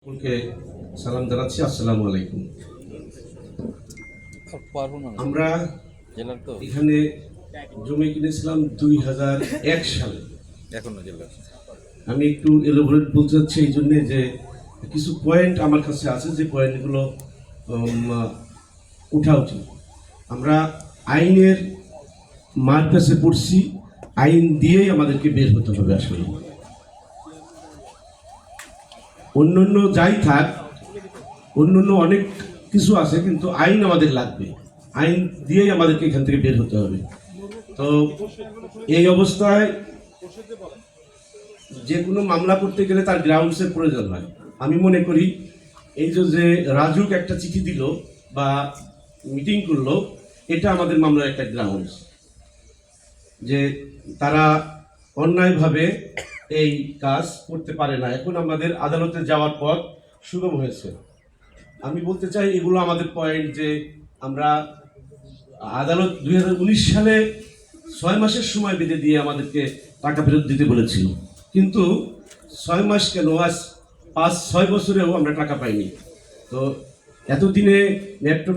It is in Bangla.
সকলকে সালাম জানাচ্ছি, আসসালামু আলাইকুম। আমরা এখানে জমি কিনেছিলাম 2001 সালে। আমি একটু এলোভেরেট বলতে চাচ্ছি এই জন্যে যে কিছু পয়েন্ট আমার কাছে আছে, যে পয়েন্টগুলো উঠা উচিত। আমরা আইনের মারপ্যাচে পড়ছি, আইন দিয়েই আমাদেরকে বের হতে হবে। আসলে অন্যান্য যাই থাক, অন্যান্য অনেক কিছু আছে, কিন্তু আইন আমাদের লাগবে, আইন দিয়েই আমাদেরকে এখান থেকে বের হতে হবে। তো এই অবস্থায় যে কোনো মামলা করতে গেলে তার গ্রাউন্ডসের প্রয়োজন হয়। আমি মনে করি এই যে রাজুক একটা চিঠি দিল বা মিটিং করলো, এটা আমাদের মামলার একটা গ্রাউন্ডস, যে তারা অন্যায়ভাবে এই কাজ করতে পারে না। এখন আমাদের আদালতে যাওয়ার পথ সুগম হয়েছে। আমি বলতে চাই এগুলো আমাদের পয়েন্ট, যে আমরা আদালত 2019 সালে 6 মাসের সময় বেঁধে দিয়ে আমাদেরকে টাকা ফেরত দিতে বলেছিল, কিন্তু 6 মাস কেন, আজ 5-6 বছরেও আমরা টাকা পাইনি। তো এতদিনে মেট্রো